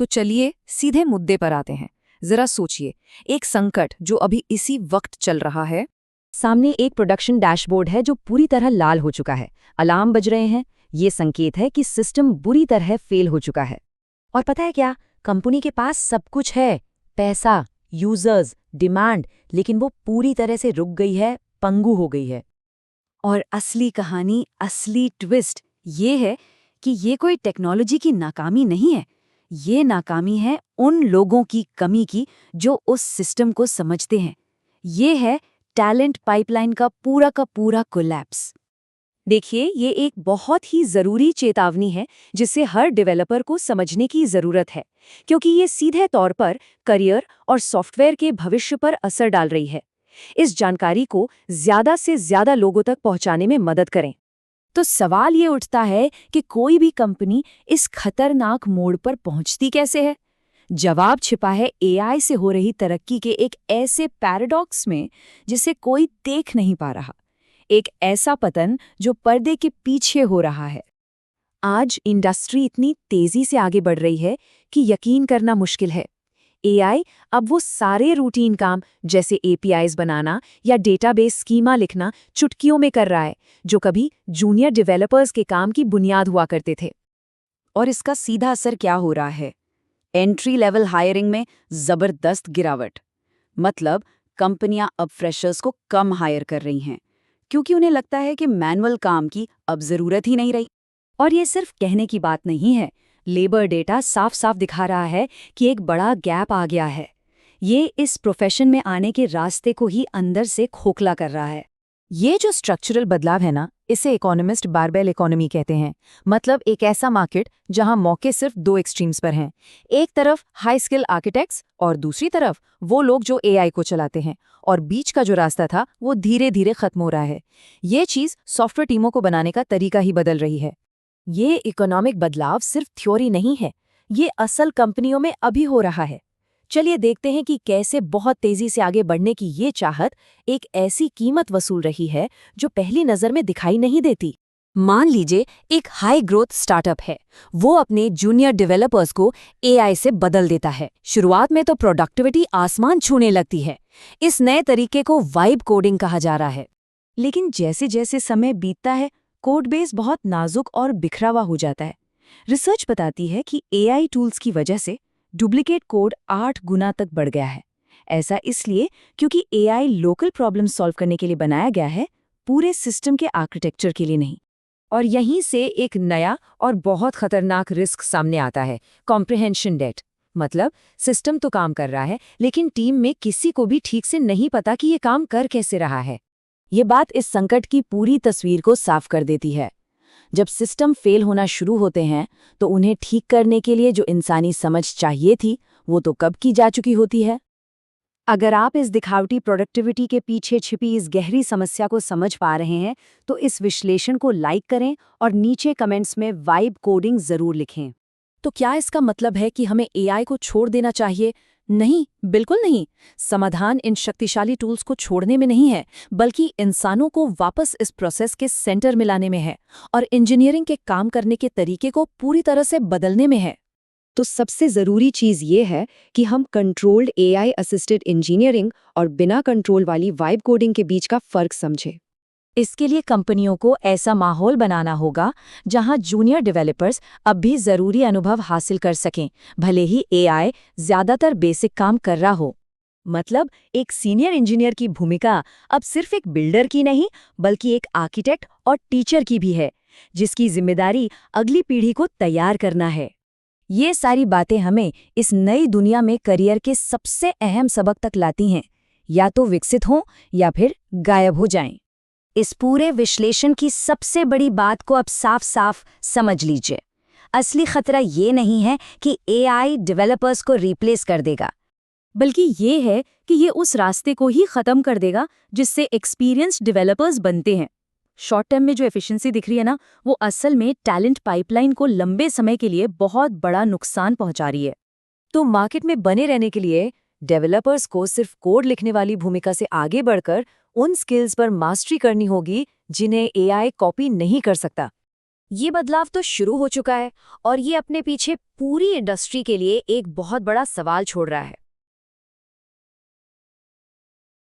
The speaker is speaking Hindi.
तो चलिए सीधे मुद्दे पर आते हैं। जरा सोचिए, एक संकट जो अभी इसी वक्त चल रहा है। सामने एक प्रोडक्शन डैशबोर्ड है जो पूरी तरह लाल हो चुका है। अलार्म बज रहे हैं। ये संकेत है कि सिस्टम बुरी तरह फेल हो चुका है। और पता है क्या, कंपनी के पास सब कुछ है, पैसा, यूजर्स, डिमांड, लेकिन वो पूरी तरह से रुक गई है, पंगु हो गई है। और असली कहानी, असली ट्विस्ट ये है कि ये कोई टेक्नोलॉजी की नाकामी नहीं है। ये नाकामी है उन लोगों की कमी की जो उस सिस्टम को समझते हैं। ये है टैलेंट पाइपलाइन का पूरा कोलैप्स। देखिए, ये एक बहुत ही जरूरी चेतावनी है जिसे हर डेवलपर को समझने की जरूरत है, क्योंकि ये सीधे तौर पर करियर और सॉफ्टवेयर के भविष्य पर असर डाल रही है। इस जानकारी को ज्यादा से ज्यादा लोगों तक पहुंचाने में मदद करें। तो सवाल ये उठता है कि कोई भी कंपनी इस खतरनाक मोड़ पर पहुंचती कैसे है? जवाब छिपा है एआई से हो रही तरक्की के एक ऐसे पैराडॉक्स में जिसे कोई देख नहीं पा रहा। एक ऐसा पतन जो पर्दे के पीछे हो रहा है। आज इंडस्ट्री इतनी तेजी से आगे बढ़ रही है कि यकीन करना मुश्किल है। एआई अब वो सारे रूटीन काम जैसे एपीआईज बनाना या डेटाबेस स्कीमा लिखना चुटकियों में कर रहा है, जो कभी जूनियर डेवलपर्स के काम की बुनियाद हुआ करते थे। और इसका सीधा असर क्या हो रहा है? एंट्री लेवल हायरिंग में जबरदस्त गिरावट। मतलब कंपनियां अब फ्रेशर्स को कम हायर कर रही हैं, क्योंकि उन्हें लगता है कि मैनुअल काम की अब जरूरत ही नहीं रही। और ये सिर्फ कहने की बात नहीं है, लेबर डेटा साफ साफ दिखा रहा है कि एक बड़ा गैप आ गया है। ये इस प्रोफेशन में आने के रास्ते को ही अंदर से खोखला कर रहा है। ये जो स्ट्रक्चरल बदलाव है ना, इसे इकोनॉमिस्ट बारबेल इकोनॉमी कहते हैं। मतलब एक ऐसा मार्केट जहां मौके सिर्फ दो एक्सट्रीम्स पर हैं। एक तरफ हाई स्किल आर्किटेक्ट्स और दूसरी तरफ वो लोग जो एआई को चलाते हैं। और बीच का जो रास्ता था वो धीरे धीरे खत्म हो रहा है। ये चीज सॉफ्टवेयर टीमों को बनाने का तरीका ही बदल रही है। ये इकोनॉमिक बदलाव सिर्फ थ्योरी नहीं है, ये असल कंपनियों में अभी हो रहा है। चलिए देखते हैं कि कैसे बहुत तेजी से आगे बढ़ने की ये चाहत एक ऐसी कीमत वसूल रही है जो पहली नजर में दिखाई नहीं देती। मान लीजिए एक हाई ग्रोथ स्टार्टअप है। वो अपने जूनियर डेवलपर्स को एआई से बदल देता है। शुरुआत में तो प्रोडक्टिविटी आसमान छूने लगती है। इस नए तरीके को वाइब कोडिंग कहा जा रहा है। लेकिन जैसे जैसे समय बीतता है, कोड बेस बहुत नाजुक और बिखरा हुआ हो जाता है। रिसर्च बताती है कि एआई टूल्स की वजह से डुप्लीकेट कोड 8 गुना तक बढ़ गया है। ऐसा इसलिए क्योंकि एआई लोकल प्रॉब्लम सॉल्व करने के लिए बनाया गया है, पूरे सिस्टम के आर्किटेक्चर के लिए नहीं। और यहीं से एक नया और बहुत खतरनाक रिस्क सामने आता है, कॉम्प्रिहेंशन डेट। मतलब सिस्टम तो काम कर रहा है, लेकिन टीम में किसी को भी ठीक से नहीं पता कि ये काम कर कैसे रहा है। ये बात इस संकट की पूरी तस्वीर को साफ कर देती है। जब सिस्टम फेल होना शुरू होते हैं तो उन्हें ठीक करने के लिए जो इंसानी समझ चाहिए थी, वो तो कब की जा चुकी होती है। अगर आप इस दिखावटी प्रोडक्टिविटी के पीछे छिपी इस गहरी समस्या को समझ पा रहे हैं, तो इस विश्लेषण को लाइक करें और नीचे कमेंट्स में वाइब कोडिंग जरूर लिखें। तो क्या इसका मतलब है कि हमें एआई को छोड़ देना चाहिए? नहीं, बिल्कुल नहीं। समाधान इन शक्तिशाली टूल्स को छोड़ने में नहीं है, बल्कि इंसानों को वापस इस प्रोसेस के सेंटर में लाने में है और इंजीनियरिंग के काम करने के तरीके को पूरी तरह से बदलने में है। तो सबसे ज़रूरी चीज़ ये है कि हम कंट्रोल्ड एआई असिस्टेड इंजीनियरिंग और बिना कंट्रोल वाली वाइब कोडिंग के बीच का फ़र्क समझें। इसके लिए कंपनियों को ऐसा माहौल बनाना होगा जहां जूनियर डेवलपर्स अब भी ज़रूरी अनुभव हासिल कर सकें, भले ही एआई ज़्यादातर बेसिक काम कर रहा हो। मतलब एक सीनियर इंजीनियर की भूमिका अब सिर्फ एक बिल्डर की नहीं, बल्कि एक आर्किटेक्ट और टीचर की भी है, जिसकी जिम्मेदारी अगली पीढ़ी को तैयार करना है। ये सारी बातें हमें इस नई दुनिया में करियर के सबसे अहम सबक तक लाती हैं, या तो विकसित हों या फिर गायब हो जाएं। इस पूरे विश्लेषण की सबसे बड़ी बात को अब साफ साफ समझ लीजिए। असली खतरा ये नहीं है कि एआई डेवलपर्स को रिप्लेस कर देगा, बल्कि ये है कि ये उस रास्ते को ही खत्म कर देगा जिससे एक्सपीरियंस्ड डेवलपर्स बनते हैं। शॉर्ट टर्म में जो एफिशिएंसी दिख रही है ना, वो असल में टैलेंट पाइपलाइन को लंबे समय के लिए बहुत बड़ा नुकसान पहुंचा रही है। तो मार्केट में बने रहने के लिए डेवलपर्स को सिर्फ कोड लिखने वाली भूमिका से आगे बढ़कर उन स्किल्स पर मास्टरी करनी होगी जिन्हें एआई कॉपी नहीं कर सकता। ये बदलाव तो शुरू हो चुका है और ये अपने पीछे पूरी इंडस्ट्री के लिए एक बहुत बड़ा सवाल छोड़ रहा है।